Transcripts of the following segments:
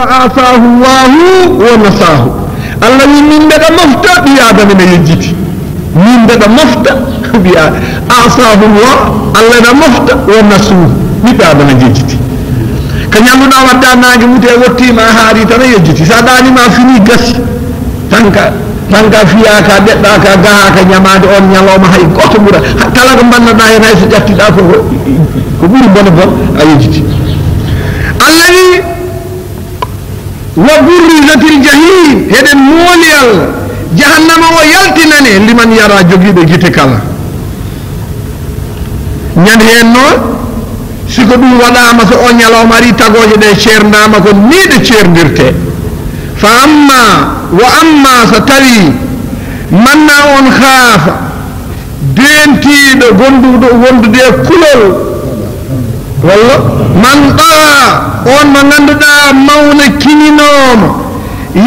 فآتاه الله ونصاه الله من دغ مفتا بيا دم يجيتي من دغ مفتا بيا آتاه الله الله دا مفتا ونصوه بيا دم يجيتي كنيامو دا ودا ناجي موتي وتي ما هاري tan yejjiti sa dani ma fini gassi tanka fiya ka dedda ka gaha ka nyamade on nyaloma hay goto bura kala ko banna hen hay so jattida ko buri bona bon a yejjiti allani wa burrizatil jahim heden moliyal jahannama o yaltinane liman yara jogibe gite kala ñan hen non siko dum wadama so on nyaloma ri tagoje de cernama ko ni de cerdirte fa amma wa amma satawi manna on khafa dentido gondudo wondude kulol walla man da on ma ganduda mawna kininoma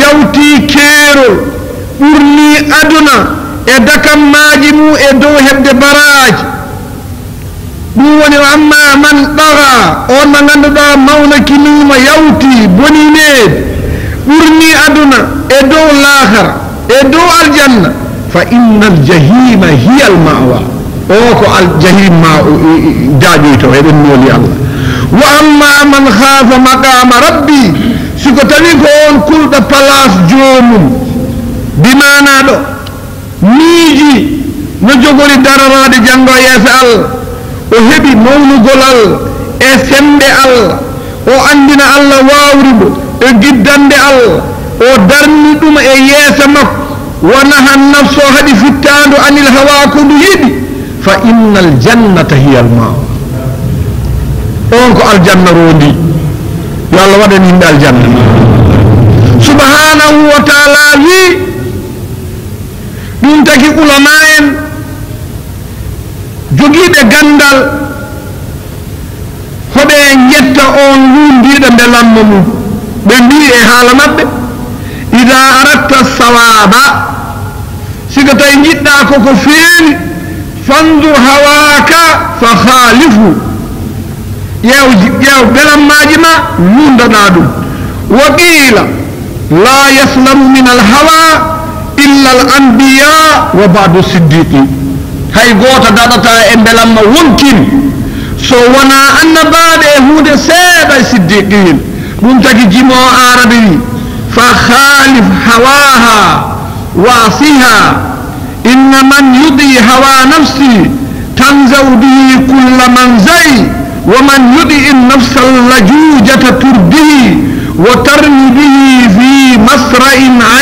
yawti kerol burni aduna e dakam maaji mu e dow hebde baraji dum woni amma man daga on ma ganduda mawna kinima yawti bonine burni aduna e dow lahara e dow aljanna fa innal jahima hiya al ma'wa o ko al jahim ma jaajito e den moli Allah wa amma man khafa maqama rabbi siko tawi ko on kulda place jomum bimana do miiji no jogori dararade jango yeso Allah o hebi mawnugol Allah e sembe Allah o andina Allah wawribo e giddande Allah o darni dum e yeso makko ونهى النفس هدي فتان عن الهوى كل يدي فإن الجنة هي الماء أنك الجنة رودي يا الله ودني من الجنة سبحانه وتعالى ننتكي علماء جوجيب غندال هبه يتا اون وندي بلامم بندي حالا مبه إذا أردت الصواب سيكتا يجدنا كوكو فين فانظر هواك فخالفه ياو بلما ماجما لندنادو وقيل لا يسلم من الهوى إلا الأنبياء وبعض الصديقين هاي غوتا داتا ان بلما ممكن سو ونا أن بعد يهود سيدا الصديقين منتجي جمو عربي فخالف هواها وعصيها إن من يضي هوى نفسي تنزو به كل منزي ومن يضي النفس اللجوجة ترده وترمي به في مسرع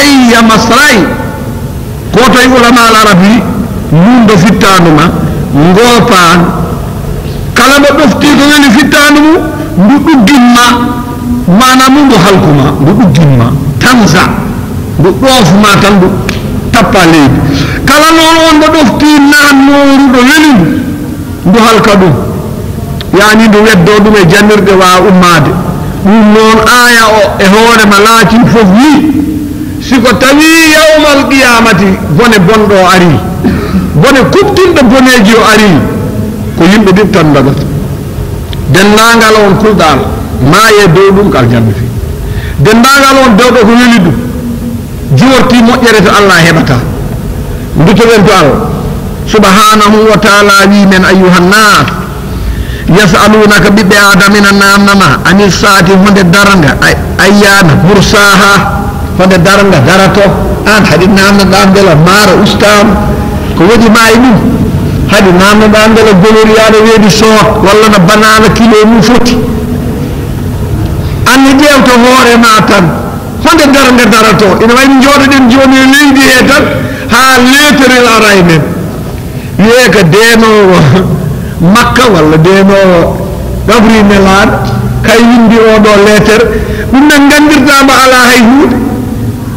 أي مسرع كوتا علماء العربي منذ فتانما ngopaan kala mo doftigo woni fittanmu ndu duggimma manam ndu halkuma ndu duggimma tanza ndu dofuma tan ndu tappa leydi kala non on do dofti nan noru do weli ndu halka dum yani ndu weddo dum e jannirde wa ummade dum non aya o e hoore ma laati fof wi siko tawi yawmal qiyamati bone bondo ari bone kubtinde boneji o ari ko yimbe diptan dagata dendangal on kuldal maaye dow dum kal jammi fi dendangal on dewdo ko weli dum jorti moƴƴere to Allah hebata ndutoren to Allah subhanahu wa ta'ala wi men ayyuhan nas yas'alunaka bibbe adamina namnama anil saati honde daranga ayyana mursaha honde daranga darato an hadi namna dambela mara ustam ko wadi may dum hadi namna dambela goloriyaade wedi so walla na banana kilo mu foti anni jewto hoore ma tan honde daranga darato ina way jododen joni leydi e tan ha leterel aray men yeka deno makka walla deno gabri melan kay windi o do letter dum nan gandirtama ala hay huude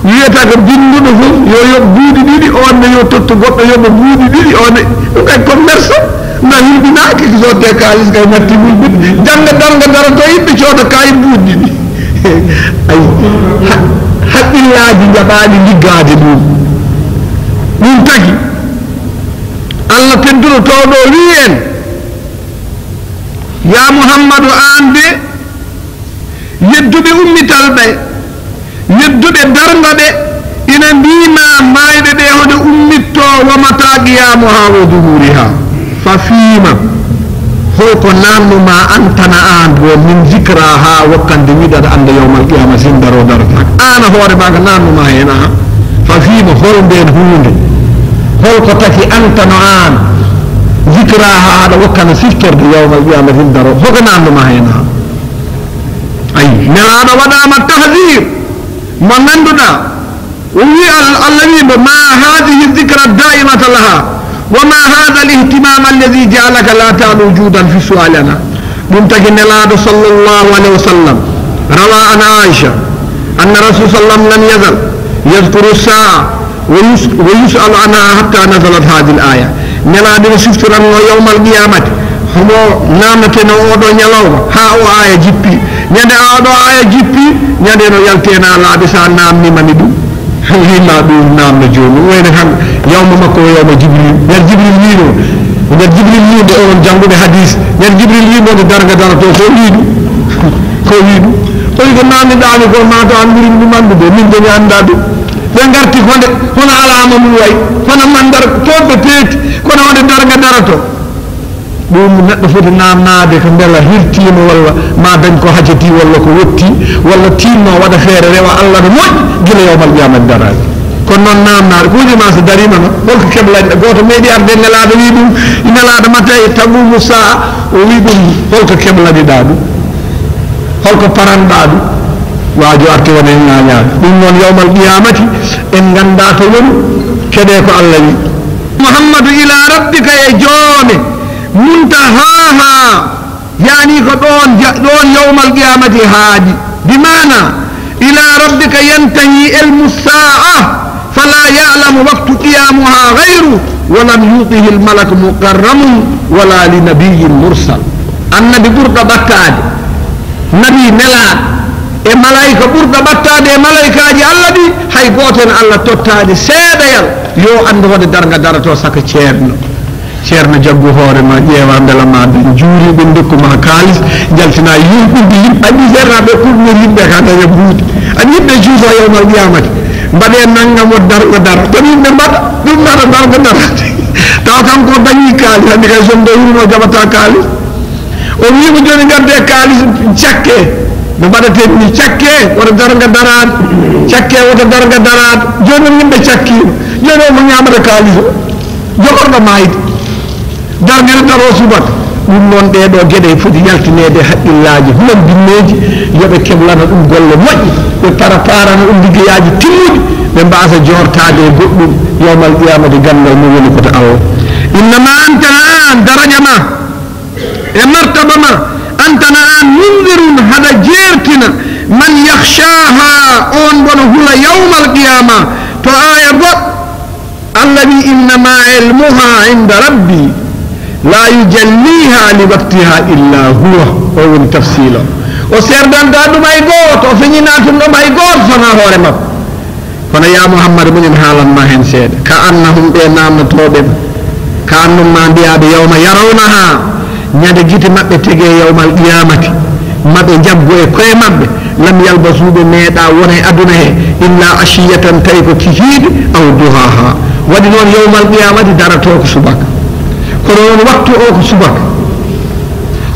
yeta ko bindudo fu yo yo buudi didi on yo totto goddo yo buudi didi on dum kay commerce na hibinaaki ko de kalis kay matti bulbud janga daranga darato yibbe ciodo kay buudi didi ay haqqillaaji jabaani liggaade dum dum tagi Allah tentudo to do wi'en ya Muhammadu ande yedduɓe ummital ɓe yedduɓe darnga ɓe ina mbima mayɓe ɓe hoɗe ummitto wamata qiyamuha wa duhuriha fa fiima holko nannuma antana an bo min zicraha wakkande wiɗaɗa anda yawmal qiyama sin daro darata ana hoore maga nannuma hen a fa fiima hol nden hunde holko taki antano an zicraha aɗa wakkana siftorde yawmal qiyama sin daro hoko nannuma hen a ay nelaɗo waɗama tahdir mo nanduɗa وهي الذي ما هذه الذكرى الدائمة لها وما هذا الاهتمام الذي جعلك لا تعلو وجودا في سؤالنا منتهي الله صلى الله عليه وسلم روى عن عائشة أن رسول صلى الله عليه وسلم لم يزل يذكر الساعة ويسأل عنها حتى نزلت هذه الآية نلا دي سفترا يوم القيامة هم نامتنا أودو نيلوم ها أو آية جيبي نيادي أودو آية جيبي نيادي نو يلتينا لا بسا نامني مني hilla ɗum namno joni wayno han yawma makko o yawma jibril nder jibril wiino nder jibril wiinde onon jannguɓe hadis nder jibril wiinode darga darato ko wiiɗu ko wiiɗu o wi ko namdiɗami ko ma to an ɓurin ɗum andude min de mi annda ɗum ɓe garti honde hono alama mum way hono mandar toon ɓe peeti kono wonde darga darato ɗum neɗɗo foti namnade ko beela hirtima walla ma dañ ko hajati walla ko wotti walla tinno waɗa feere rewa allah no moƴƴi gila yawmal qiyamati daraade kono noon namnade kuuji ma so darima no holko keblani goto meeɗi arde nelaɗo wi ɗum nelaɗo matta e tagumu saa o wi ɗum holko keblaniɗa ɗum holko paranɗa ɗum waajo arte wona e ñañade ɗum noon yawmal qiyamati en ganda to woni keɗe ko allah wi muhammadou ila rabbika e joome muntahaha yani ko ɗon yawmal qiyamati haaji bimana ila rabbika yantahi ilmu saa fala ya'lamu waqtu qiyamuha ghayru walam yutihi almalak mukarramun wala li nabiyyin mursal annabi ɓurɗo ɓattade nabi nelaɗo e malaika ɓurɗo ɓattade e malaikaji allah ɗi hay goto en allah tottade seeɗayal yo ande wonde darga darato saka ceerno ceerno jaggu hoore ma ƴeewa beela ma dañ juuriɓe dokkuma kaalis jaltina yimɓude yimɓe aɗi sernaɓe kurɗinir yimɓe ka daña buuti aɗa yimɓe juuso yawmal qiyamati mbaɗe naggam o darga dara kono yimɓe mbaɗa ɗum mbaɗa darga darate taw kanko dañi kaalis andi kay sonde wurno jaɓata kaalis o wiima joni garde kaalis cakke no mbaɗaten ni cakke woto darga darade cakke woto darga darade joni on yimɓe cakkima joni o mo ñamata kaalis o jogorɗo mayde dargere daro subaka ɗum noon ɗeɗo gueɗe foti yaltinede haqqillaji human binneji yooɓe keblana ɗum golle moƴƴi ɓe parana ɗum liggeyaji timmuɗi ɓe mbasa jortade e goɗɗum yawmal qiyamati gandal mo woni koto allah innama antana an daraja ma e martaba ma antana an mundirun haɗa jertina man yahshaha on bono hula yawmal qiyama to aya goɗɗo allah wi innama ilmuha inda rabbi لا يجليها لوقتها إلا هو أو تفصيلا وسيردان دادو ماي غوت وفنيناتو ماي غوت فنا هورما فنا يا محمد من حالا ما هن سيد كأنهم بينام توبب كأنهم ما بيا يوم يرونها نياد جيتي مابbe tege يوم القيامة مابbe jabgo e koye mabbe lam yalbasu be meeda wona e aduna he illa ashiyatan tayko tihidi aw duhaha wadi non yawmal qiyamati darato ko subaka kono won wattu o ko subaka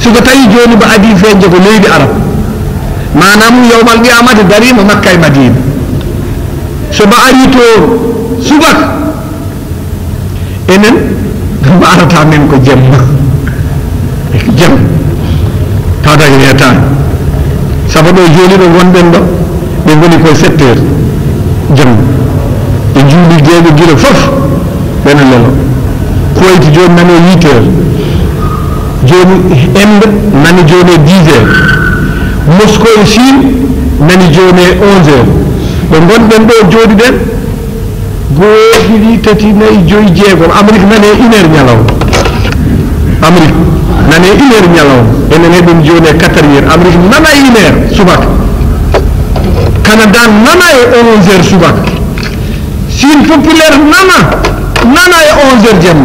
siko tawi joni ba adi feeje ko leydi arab manam yawmal qiyamati darima makka e madina so ba ari to subaka enen ba arata men ko jemma jam tawda yeta sabu do joni do wonben do be goni ko 7 heures jam e juuli geebe gila fof ben lelo koyti joni nani 8 heures joni embe nani joni 10 heures Moscow e Chine nani joni 11 heures be gonben do jodi den goodi tati nay joy jeegom Amerique nani 1 heure nyalaw Amerique nani 1 heure nyalaw enen e dum joni 4 heures Amerique nana 1 heure subak Canada nana e 11 heures subak Chine populaire nana e 11 heures jam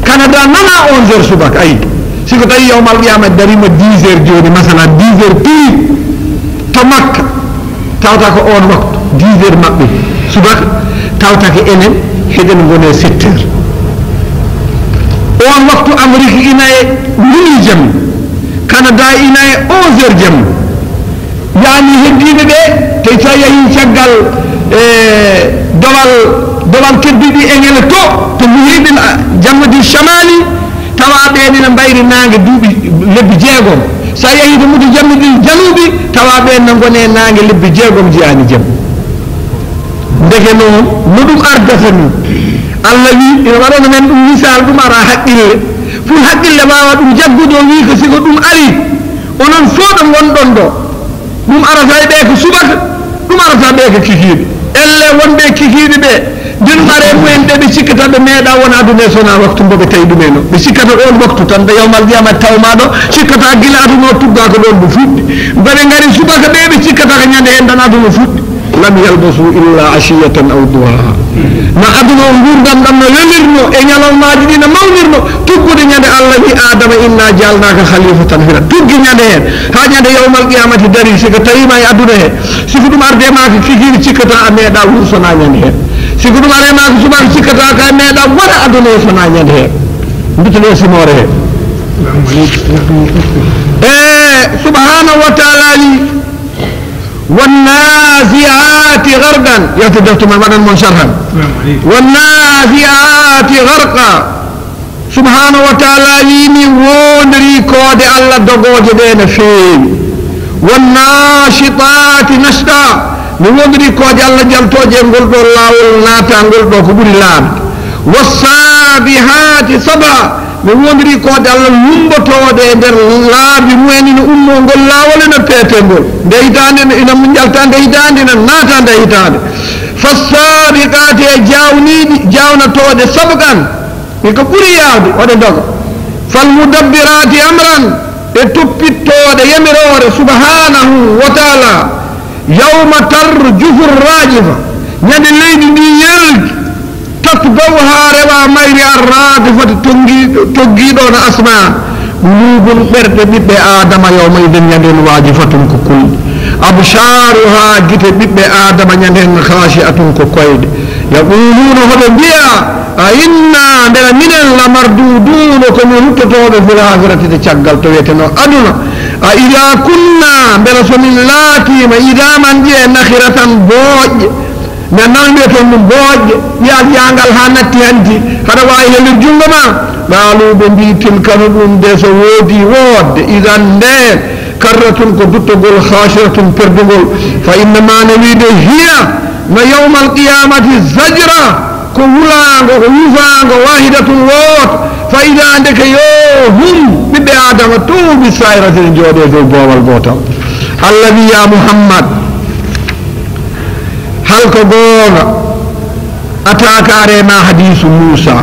Canada nana 11 heures subak ay siko tawi yawmal qiyamah darima 10 heures joni masala 10 heures pili to makka tawta ko on waktu 10 heures mabbe subaka tawta ke enen heden gone 7 heures on waktu Amérique ina e minuit jam Canada ina e 11 heures jam yani heddibe be te sa yahi caggal dowal keddidi engel to muhibin jammadi shamali tawa be ni mbayri nange duubi lebbi jeegom sa yahi do mudi jammadi janubi tawa be na gone nange lebbi jeegom jiani jam ndeke non nudum ardata ni Allah wi ina wadana men dum misal dum ara haqqille fu haqqille bawa dum jaggudo wi ko sigo dum ari onon fodo gondon do dum arata be ko subaka dum arata be ko kikibe elle wonbe kikibe be din mare mu'en de be cikkata be meeda wona aduna sona waktu mbobe tay dumeno be cikkata on waktu tan be yawmal qiyamah tawmado cikkata gila aduna tugga ko don bu fuddi bare ngari subaka be cikkata ko nyande en dan aduna fuddi lam yalbasu illa ashiyatan aw duha ma aduna ngurdam dam no lelirno e nyalawmaaji dina mawnirno tuggude nyande Allah wi adama inna jalnaka khalifatan fil tuggi nyande hen ha nyande yawmal qiyamati dari siko tawima e aduna he siko dum arde ma ko kikiri cikkata a meeda wursona nyande hen siko dum are ma ko subaka cikkata ka meeda wona aduna sona nyande hen ndutule simore he subhanahu wa ta'ala والنازعات غرقا يتدفت من مدن منشرها والنازعات غرقا سبحانه وتعالى يمي وندري كود الله دغوج بين فين والناشطات نشطا وندري كود الله جلتوج ngol do lawol nata ngol do ko buri laab والسابحات صبا mi wondiri ko dalla lumbotode der laabi mu'eni no ummo ngol lawol no petengol de hitande ina mun jalta de hitande na nata de hitande fasabiqati jawna tode sabqan mi ko buri yaade wade dogo fal mudabbirati amran e toppitode yamirore subhanahu wa ta'ala yawma tarjufu rajifa nyade leydi ndi yelki tatbawha rewa mayri arradifati toggiɗo no asma lugol ɓerɗe ɓiɓɓe adama yawma idin ñanden wajifatun ko kulɗe absaruha gite ɓiɓɓe adama ñanden khashi'atun ko koyɗe yaquluna hoɓe mbiya a inna ndera minen lamarduduno komi ruttotoɓe fil akhirati caggal to wiyeteno aduna a ida kunna mbela somin laatima idaman ƴiye nakhiratan booƴƴe mais nan wiyeton ɗum boojƴe yangal ha natti hanti haɗa wawi helir jungo ma ɓaaluɓe mbi tilkano ɗum de so woodi woodde idan nden karratun ko duttogol khasiratun perdugol fa innama no wiide hiya no yawmal qiyamati zajra ko wulago ko wufago wahidatun woot fa ida ndeke yo hum ɓiɓɓe adama tuuɓi sayratene jooɗe dow boowal gotal allah wi ya muhammad halko goonga atakare ma hadisu Musa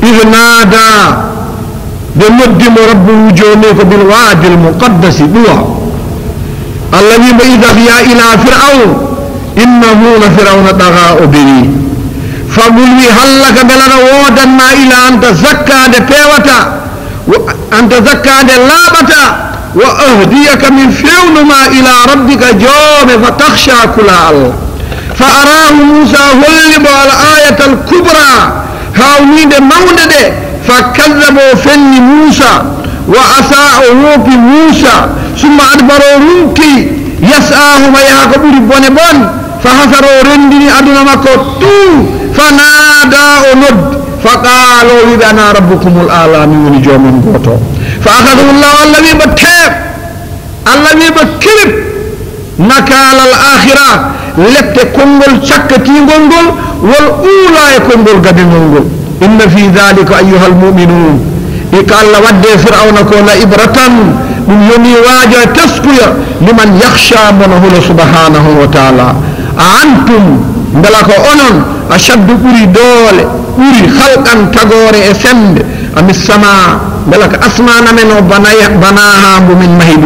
إذ نادى بمدم ربه جونيك بالواد المقدس بوا الذي إذا فيها إلى فرعون إنه لفرعون طغى به فقل لي هل لك بلنا وودا ما إلى أن تزكى دبيوتا أن تزكى دلابتا وأهديك من فرعون ما إلى ربك جوم فتخشى كل الله فأراه موسى غلب الآية الكبرى هاونيد مولد فكذبوا فني موسى وأساءوا في موسى ثم أدبروا رمكي يسعاهم يهكبوا بون فحسروا رندني أدنى مكتو فنادى ند فقالوا إذا أنا ربكم الأعلى من جوم قوتو فأخذوا الله الذي بكيب الذي بكيب نكال الآخرة لت كونغول شكتي غونغول والأولى كونغول غدنغول إن في ذلك أيها المؤمنون قال ود فرعون كون إبرة من يومي واجه تسقيا لمن يخشى منه سبحانه وتعالى أنتم بلغ أنن أشد أولي دول أولي خلقا تغوري أسند أم السماء بلغ أسمان من بناها من مهد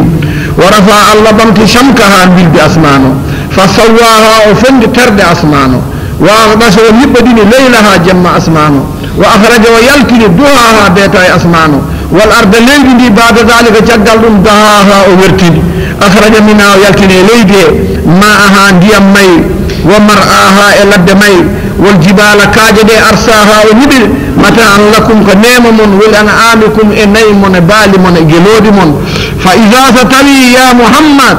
ورفع الله بمت شمكها بأسمانه فسواها وفند ترد أسمانه وأغدس ونبدين ليلها جمع أسمانه وأخرج ويلكن دوها بيتا أسمانه والأرض ليدي بعد ذلك جدل دهاها ويرتدي أخرج منها يلتني ليدي ماءها ديام مي ومرآها إلد مي والجبال كاجد أرساها ونبل متاعا لكم كنيم من والأنعامكم إنيم بالم جلود من فإذا ستلي يا محمد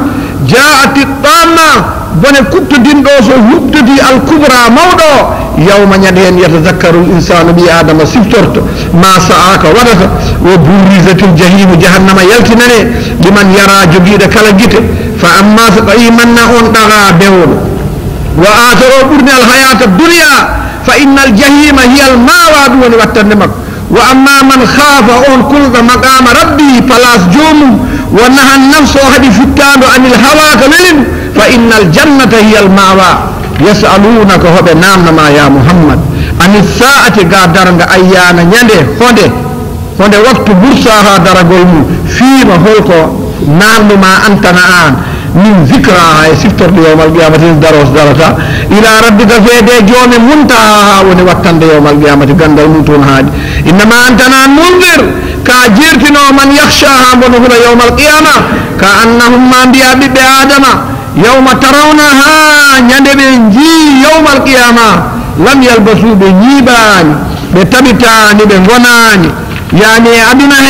جاءت الطامة بني كنت دين دوسو هبتدي الكبرى موضو يوم يدين يتذكر الإنسان بآدم سفترت ما سعاك ورث وبورزت الجحيم جهنم يلتنني لمن يرى جديد كالجت فأما سقيمنا أنتغى بول وآثروا برنا الحياة الدنيا فإن الجحيم هي الماوى دون واتنمك وأما من خاف أن كل مقام ربي فلا سجوم ونهى النفس وهدي فتان عن الهوى كملم فإن الجنة هي الماوى يسألونك هو بنام ما يا محمد عن الساعة قادرن أيانا ينده هونde waktu bursaha daragolmu fiima holko namdu ma antana an min zikraha e siftorde yawmal qiyamati daros darata ila rabbika feede joni muntaha woni wattande yawmal qiyamati gandal mum toon haadi innama antana mundir ka jirtino man yakhshaha bono hula yawmal qiyama ka annahum ma mbiya ɓiɓɓe adama yawma tarawnaha ñande ɓe jii yawmal qiyama lam yalbasu ɓe ñiiɓani ɓe taɓitani ɓe gonani يعني أبنه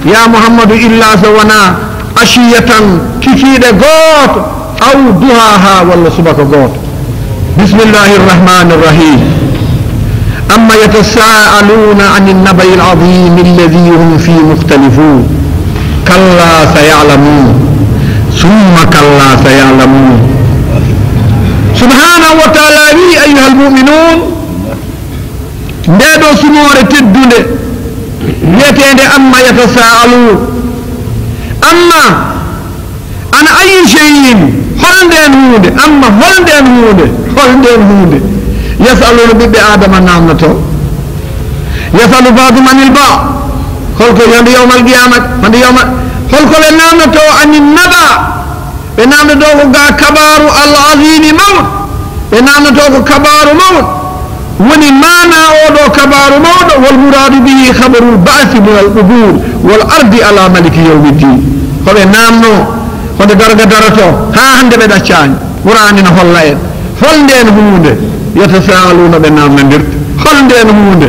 يا محمد إلا سوانا أشية كيكيد غوت أو دهاها ولا سبك غوت بسم الله الرحمن الرحيم أما يتساءلون عن النبأ العظيم الذي هم فيه مختلفون كلا سيعلمون ثم كلا سيعلمون سبحانه وتعالى أيها المؤمنون ندو سمورة الدنيا يتند أما يتساءلون أما عن أي شيء هلدن هود أما هلدن هود يسألون ببي آدم نامنته يسأل بعضهم عن البعض خلق يوم القيامة خلق نامنته عن النبأ بنامنته كبار العظيم موت بنامنته كبار موت وني مانا أودو كبار موت والمراد به خبر البعث من القبور والأرض على ملك يوم الدين هو نامنو هو درجة درجة ها عند بدا شان قرآن هلا هلدين هود يتساءلون بنام من درت هلدين هود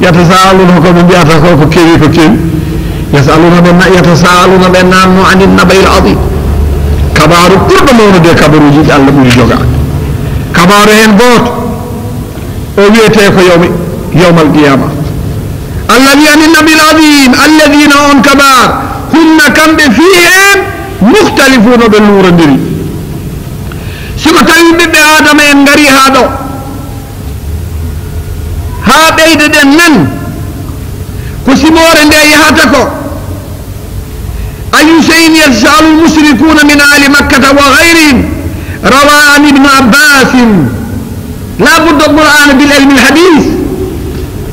يتساءلون كم بيأتكوا كيف يتساءلون بنام عن النبأ العظيم كبار كل موت كبر جد الله بيجوجا كبارين بوت ويتيك يوم القيامة الذي عن النبي العظيم الذين هم كبار هن كم فيهم مختلفون بالنور الدري سمتين بآدم ينغري هذا هذا دنن كسمور اندي هاتكو أي شيء يسأل المشركون من أهل مكة وغيرهم روى عن ابن عباس لا بد القرآن بالعلم الحديث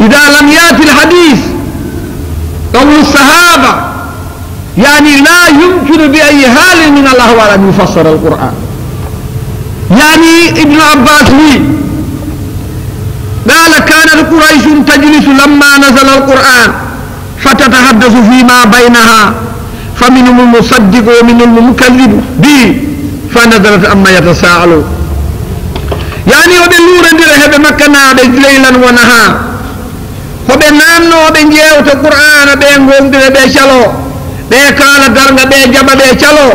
إذا لم يأتي الحديث أو الصحابة يعني لا يمكن بأي حال من الأحوال أن يفسر القرآن يعني ابن عباس لي قال كانت قريش تجلس لما نزل القرآن فتتحدث فيما بينها فمنهم المصدق ومنهم المكذب به فنزلت أما يتساءلون يعني وبالنور ندير هذا مكنا ليلا ونهار وبنامنا وبنجيوت القرآن بينهم بيشلو بيكال درنا بيجب بيشلو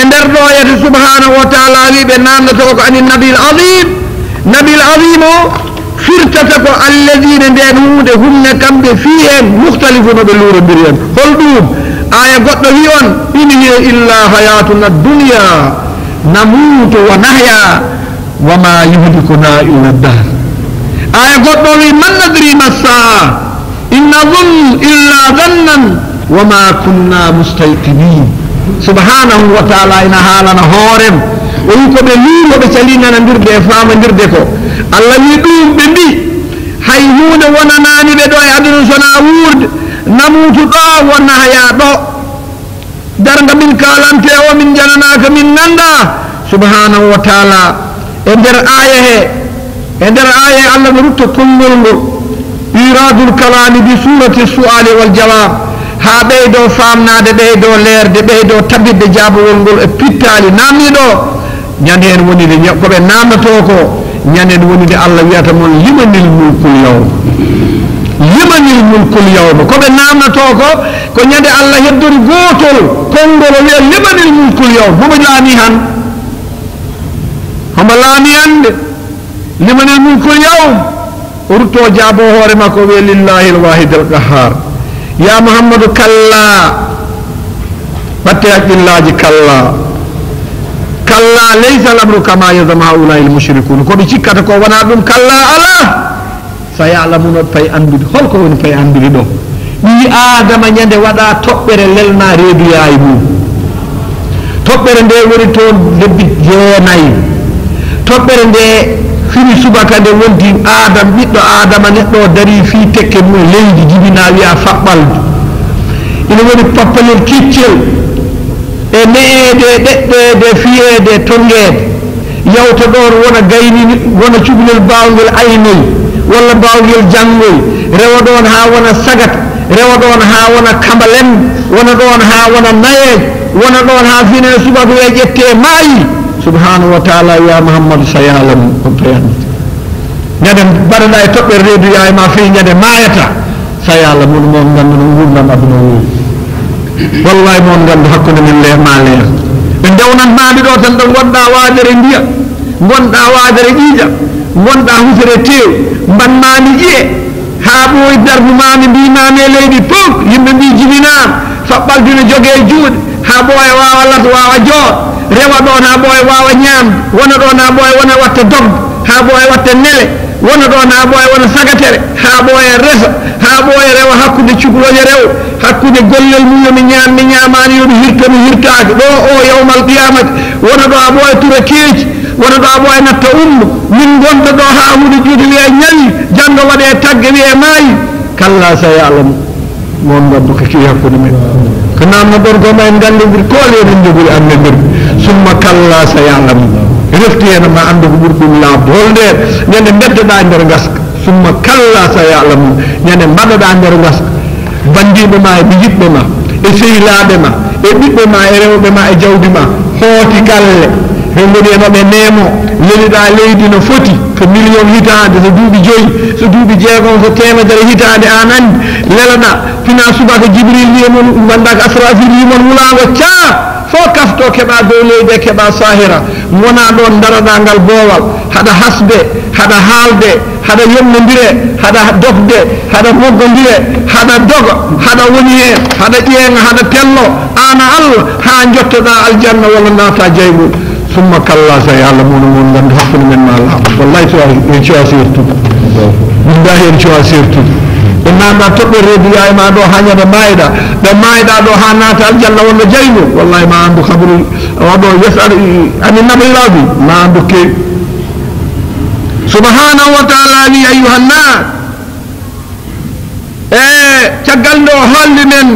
اندر رؤية سبحانه وتعالى بنامنا توقع عن النبي العظيم نبي العظيم فرتتك الذين دينود هم كم فيهم مختلفون بالنور ندير خلدوم آية قد هيون إن هي إلا حياتنا الدنيا نموت ونحيا وما يهلكنا إلا الدهر آية قطوي من ندري ما الساعة إن نظن إلا ظنا وما كنا مستيقنين سبحانه وتعالى إن حالنا هورم ويكو بلول وبسلينا نندرد إفرام نندردكو الله يدوم بندي حيهون ونناني بدوي عدن سناود نموت دا ونحيا دا درنك من كالانتي ومن جنناك من نندا سبحانه وتعالى ender aya Allah rutto kullol ngol iradul kalami bi surati su'ali wal jawab ha ɓeydo famnade ɓeydo leerde ɓeydo tabidde jaabowol ngol e pittali namniɗo ñande hen wonide koɓe namdoto ko ñande hen wonide Allah wiyata mon limanil mulkul yawma limanil mulkul yawma koɓe namdoto ko ñande Allah heddori gotol konngol o wiya limanil mulkul yawma homo laami han homo laami hande limanil mulkul yawma o rutto jaabo hoore makko wiya lillahi alwahid alqahar ya Muhammadu kalla batte haqqillaji kalla laysa al-amru kama yazama haulai al-mushrikun ko be cikkata ko wana dum kalla ala sayalamuna pay andude holko woni pay andude do ni adama nyande wada tobbere lelna reedu yaay mum tobbere nde woni ton lebbi jeenayi tobbere nde fini subaka nde wonti adam biddo adama neddo dari fi tekke mum leydi jibina wi'a fabbaldu ina woni pappalel kiccel e neede dedde fiede tongede yawta ɗon wona gayni wona cuɓlel bawgel aynoy walla bawgel jangoy rewa ɗon ha wona sagat rewa ɗon ha wona kambalen wona ɗon ha wona nayeje wona ɗon ha fine subaka wiya ƴette maayi subhanahu wa taala ya Muhammadu sayalam on peyande ñade mbaɗaɗa e toɓɓere reedu yaay ma fi ñade mayata sayala mun mon gandu no gurdam aduna wo wallahi mon gandu hakkude men le ma leer ɓe dewnan maɗi ɗo tan ɗo gonɗa waajere ndiya gonɗa waajere ƴiiƴa gonɗa husere tew mbannani ƴiye ha ɓooyi dardumami mbimami e leydi fof yimɓe mbi jibinama faɓɓaldine jogue e juuɗe ha ɓooya wawa lat wawa joot rewa ɗon ha ɓooya wawa ñamde wona ɗon ha ɓooya wona watta dogde ha ɓooya watta nele wona ɗon ha ɓooya wona sagatere ha ɓooya resa ha ɓooya rewa hakkude cukloje rew hakkude gollel mum yomi ñamani yomi hirta mi hirtaki ɗo o yawmal qiyamati wona ɗo ha ɓooya tura keeci wona ɗo ha ɓooya natta ummo min gonɗo ɗo ha huude juuɗe wiye ñawi janggo waɗe tagge wiye maayi kalla sa yalamu mon gaddu ko kewi hakkude men ko namno ɓorgo ma en gallidir koole eɗen jogori ande nder summa kalla sa yalamu refti hen ma andu ko ɓuri ɗum laabde holnde ñande beddoɗa nder gaska summa kalla sa yalamu ñande mbaɗoɗa nder gaska bandiɓe ma e yiɓɓe ma e sehilaɓe ma e ɓiɓɓe ma e rewɓe ma e jawdi ma hooti galle ɓe goni enoɓe neemo leliɗa leydi no foti ko million hitande so duuɓi joyyi so duuɓi jeegom so temedere hitande an andi lelaɗa fina subaka jibril wiyemon ganda ko asrafil wimon wulago caa fo kafto keɓa dow leydi e keɓa sahira gona ɗon daraɗa ngal boowal haɗa hasde haɗa haalde haɗa yomnodire haɗa dofde haɗa moggodire haɗa doga haɗa woni hen haɗa ƴeeŋa haɗa tello ana Allah ha jottoɗa aljanna walla naata jayɓol summa kalla sa Allah mon gandu hakkude men ma Allah wallahi en cuwa sertude billahi en cuwa sertude e namɗa toɓɓe reedu yaay ma ɗo ha ñande mayɗa ɗo mayɗa ɗo ha naata aljanna walla jaymo wallahi ma andu kabru waɗo yasal ani nabilaɓi ma andu kewi subhanahu wa taala wi ayuha nnas e caggal nde o haalli men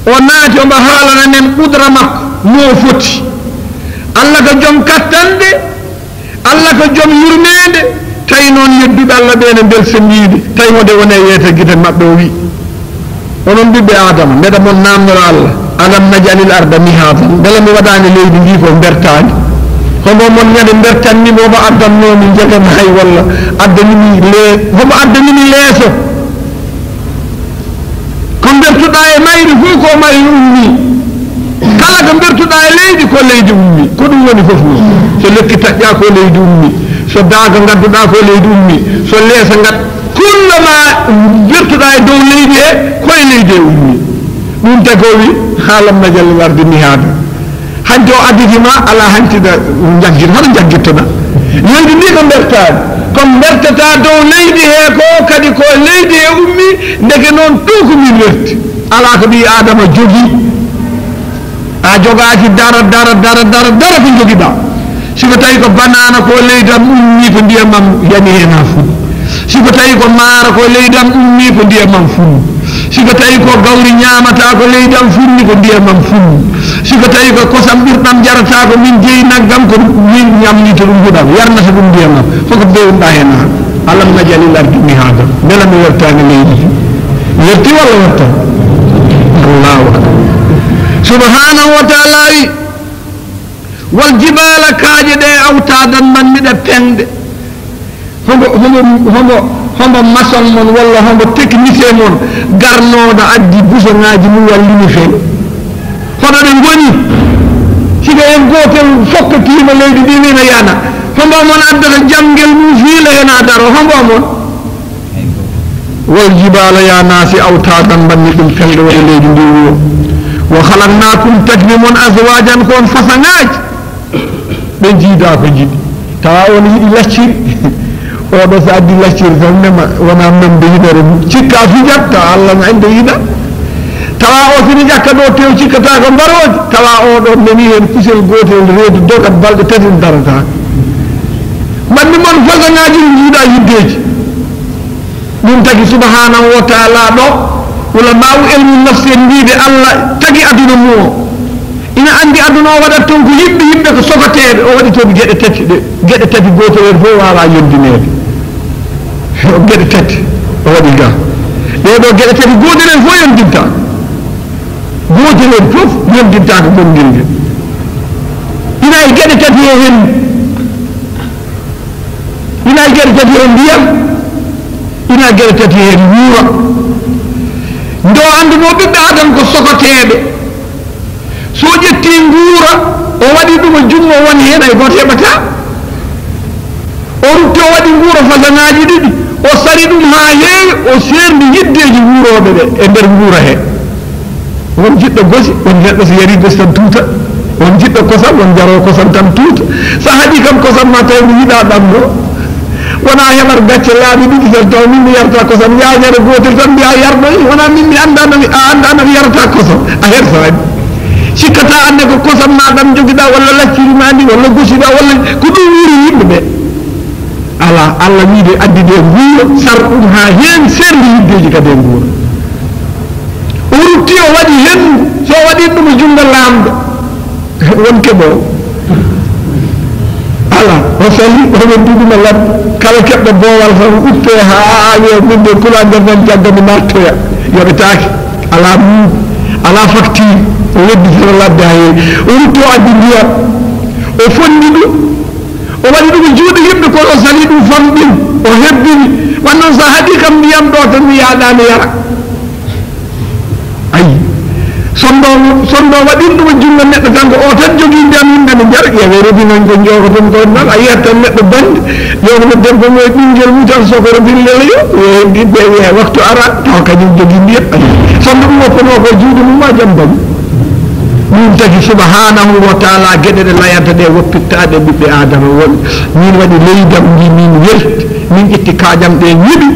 o naati omo haalana men qudra makko mo foti Allah ko joom kattande Allah ko joom yurmede tawi noon yedduɓe Allah ɓe ne belsendiide tawi wode wone yeete guite maɓɓe o wi onon ɓiɓɓe adama mbeɗa mon namdoro Allah alam najalil arda mihadan beele mi waɗani leydi ndi ko bertani homo mon ñande bertannimi omo addannomi jegana hay walla addanimi homo addanimi leeso ko bertuɗa e mayri fof ko mayri ummi kala ko bertuɗa e leydi ko leydi ummi ko ɗum woni fof noon so lekki taƴƴa ko leydi ummi so daaga gadduɗa ko leydi ummi so leesa gad kullama bertuɗa e dow leydi he koye leydi e ummi ɗum tago wi haalam najalli warde mihaada hanti o additima ala hantida jaggita hoto jaggittoɗa leydi ndi ko bertani kono bertata dow leydi he ko kadi ko leydi he ummi ndeke noon ɗum ko min werti ala ko ɓi adama jogui a jogaaki dara ko jogiɗa siko tawi ko banana ko leydam ummi ko ndiyamam yani hen ha fuɗi siko tawi ko maaro ko leydam ummi ko ndiyamam funni siko tawi ko gawri ñamata ko leydam funni ko ndiyamam funni siko tawi ko kosam ɓirɗam jarata ko min jeeyi naggam ko min ñamnito ɗum huɗam yarnata ɗum ndiyamam foko bewɗa hen ha alam najalil ardi mihada beela mi wertani leydi werti walla wertani الله أكبر سبحانه وتعالى والجبال كاجد أوتادا من مدفند هم maçon mon walla homo technicien mon garnoɗo addi busoŋaji mum wallini fen hono ɗe goni siga en gotel fokkatima leydi ndi wina yana hombo mon addata jamguel mum fiila hena daro hombo mon wal jibala ya nasi awtadan banni ɗum felde waɗa leydi ndi wo wa khalaqnakum takmimon azwajan kon fasaŋaji ɓe jiida ko jiɗi tawa on yiɗi lacciri oɗo so addi lacciri tan nema wona memde yiɗere mum cikka fijatta allah no ande yiɗa tawa o sini jakka ɗo tew cikkata ko mbaroje tawa oɗo nani hen kusel gotel reedu dogat balɗe tati darata manni mon façonŋaji ɗi jiiɗa yiddeji ɗum tagi subhanahu wa taala ɗo ulamau ilmu nafsi en mbiɓe allah tagi aduna mum o ina andi aduna o waɗat toon ko yimɓe ko sogateɓe o waɗi toon gueɗe tati ɗe gueɗe tati gotel en fof wawa yondinede gueɗe tati o waɗi ga ɗeɗo gueɗe tati gotel en fof yondinta gotel en fof yondinta ko ɓongilde ina e gueɗe tati e hen ina e gueɗe tati e ndiyam ina gueɗe tati e hen wuura ndo anduno ɓiɓɓe adam ko sogateɓe so ƴetti nguura o waɗi ɗum e jungo woni hen ay goto heɓata o rutti o waɗi nguura façonŋaji ɗiɗi o sari ɗum ha heewi o serdi yiddeji wuuroɓe ɓe e nder nguura he won jiɗɗo gosi won neɗɗo so yari gosi tan tuuta won jiɗɗo kosam won jaro kosam tan tuuta sa haɗi kam kosam ma tawi mi yiɗa ɗam ɗo wona heɓat gacce laaɓi ɗiɗi tan taw min mi yarata kosam yañere gotel tan mbiya yarɗoyi wona min mi andanomi a andanomi yarata kosam a hersani sikkata ande ko kosam ma ɗam joguiɗa walla lacciri ma ndi walla gosiɗa walla ko ɗum wuri yimɓe ɓe ala allah wiide addide nguura sar ɗum ha hen serdi yiddeji kadi e nguura o rutti o waɗi hendu so waɗi ɗum e jungo lamɗo won keɓo ala o salli oɗon duɗuma lat kala keɓɗo boowal tan uppe ha wiya min de kulagal tan jaggami nattoya yoɓetake ala mum ala facture o weddi tan ladde ha heewi o rutti o addi ndiyam o fondi ɗum o waɗi ɗum e juuɗe yimɓe kono o sali ɗum famɗin o hebbini wannon sa haɗi kam ndiyam ɗo tan mi yaɗani yara ayi sonno waɗin ɗum e jungo neɗɗo tan ko o tan jogui ndiyam yimɓe ne jara ƴeewe robinon ko jogoton ko noon a yiyat tan neɗɗo bande yowno debbo mo e ɓinguel mum tan soko robinlele yo ɓiɓɓe wiye waktu ara taw kañum jogui ndiyam sonno ɗum woppono ko juuɗe mum ma jam bam ɗum tagi subhanahu wa taala gueɗe ɗe layanta ɗe woppittaɗe ɓiɓɓe adama won min waɗi leydam ndi min welti min ƴetti kajam ɗe yiɗi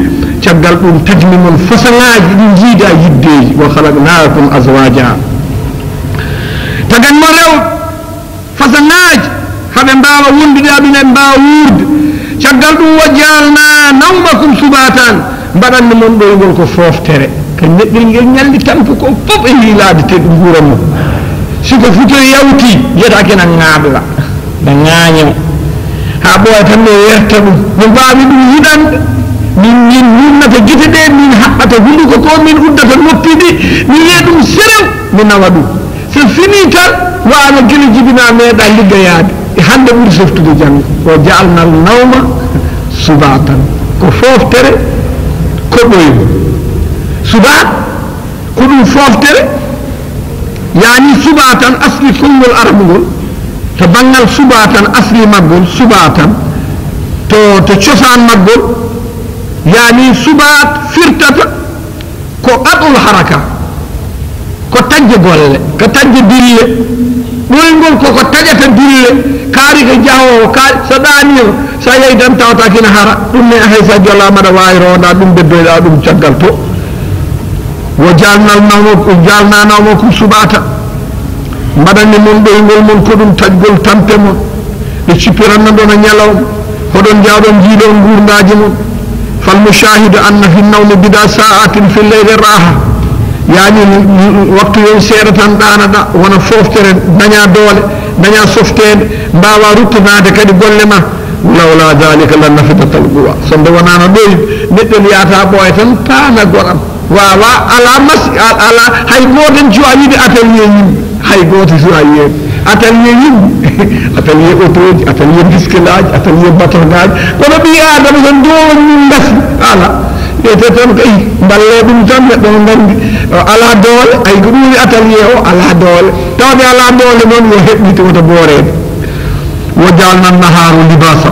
caggal ɗum tagmi mon façonŋaji ɗi jiida yiddeji wa halaqnakum azwaja tagan mo rew façonŋaji haɓe mbawa wondude aɓinen mbawa wuurde caggal ɗum wa jalna nawmakum subatan mbaɗanni mon ɗoygol ko foftere ka neɗɗel ngel ñalli tanko ko fof e hiilade te ɗum guura mum siko futoy yawti yiyata na ŋaabla ɓe ŋaaño ha ɓooya tan ɓe werta ɗum no mbawi ɗum yiɗande min nunnata gite ɗe min haɓɓata hunduko ko min uddata noppi ɗi min wiya ɗum serew mi nawa ɗum so fini tan waano gila jibina meeɗa liggayade hande ɓuuri softude janngo o jaalnal nawma subatan ko foftere ko ɓoygo subat ko ɗum foftere yani subatan asli konngol arabugol to bangal subatan asli maggol subatan to cosaan maggol yani subat firtata ko aɗol haraka ko tajje golle ko tajje dille ɓoygol koko taƴata dille kaari ko jahowo so ɗaani o sa yeyi tan tawata kina hara ɗum ne hay sa jola maɗa wawi ronda ɗum beddoyɗa ɗum caggal to wo jalna nawmo kum suɓata mbaɗanni mon ɗoygol mon ko ɗum taƴgol tampe mon ɓe cippiranno ɗon e ñalawma hoɗon jawɗon jiiɗon gurdaji mon falmushahidu anna fi nawmi bida sa'atin fi leyli raha yani waktu yon seeɗa tan ɗanaɗa wona foftere daña doole daña softede mbawa ruttinade kadi golle ma lawla dalika lan nafida talquwa sonde wonano ɗoy neɗɗo yata ɓooya tan taana goɗam wawa ala mas ala hay goten joyide atelier yimɓe hay goto joye atelier yimɓe atelier autoji atelier biskelaji atelier batonaji kono ɓi adama so downi gasi ala ete tan ko mballe ɗum tan neɗɗo o gandi ala doole ay ko ɗumi atelier o ala doole tawde ala doole noon yo heɓɓite woto boorede wo jalna naharu libasa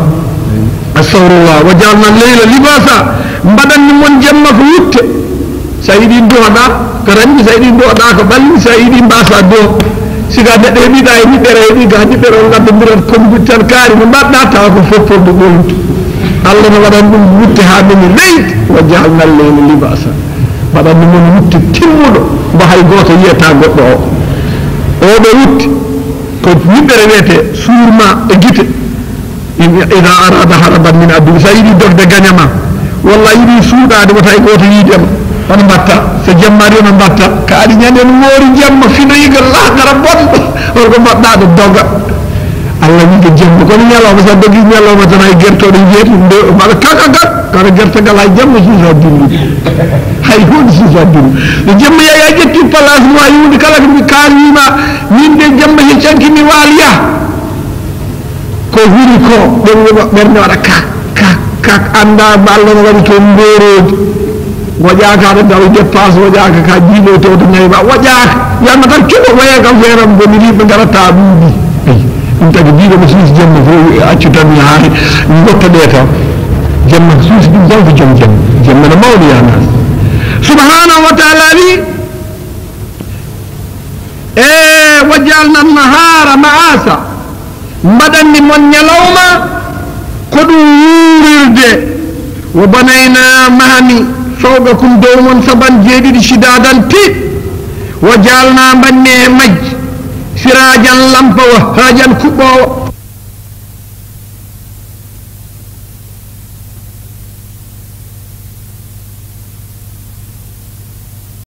astahfirullah wo jalna leyla libasa mbaɗanni mon jemma ko wutte sa yiɗi dooɗa ko ranndi sa yiɗi dooɗa ko ɓalli sa yiɗi mbasa doo siga neɗɗo heɓiɗa e niɓɓere heɓi ga niɓɓere o gaddodirat combude tan kaari mo mbaɗɗa tawa ko fopporde ɓoltu allah no waɗan ɗum wutte ha mini leydi wo jalna leyla libasa mbaɗanni mon wutte timmuɗo mbo hay goto yiyata goɗɗo o oɗo wutte ko niɓɓere wiyete suurma e gite ida arada haraban min addubi sa yiɗi dogde gañama walla yiɗi suuɗade wota e goto yiidema on mbatta so jemmari ono mbatta kaari ñanden woori jemma fino yiga lahgara bonɗo holko mbaɗɗa ɗo doga allah yiga jemma kono ñalawma sa dogi ñalawma tan hay guertoɗo jeeti maɗa kakagat kono guertogal hay jamma suusa dillude hay hunde suusa dillu no jemma yeeya ƴetti place mo yiwde kala ko mi kaalima min de jemma he cankimi waaliya ko huri ko ɓernde waɗa kak anda allah no waɗi toon mborodi waƴaka aɗa dawa dépense waƴaka ka jiiɗo tewto nayba waƴaka yanno tan keɓo waya kam feeram boni yimɓe garata ɓuuɓi ɗum tagi jiiɗo mo suusi jemma fo accu tan mi haari mi gotta ɗe tan jemma suusi ɗum tan ko joom jemma no mawɗo yanas subhanahu wa taala wi e wajalna nahara ma'asa mbaɗanni mon ñalawma ko ɗum wuurirde wo banayna mahani fawqakum dow mon saban jeeɗiɗi shidadan tiiɗ wo jalna mbanni e majji sirajan lampa wa hajan kuɓɓowo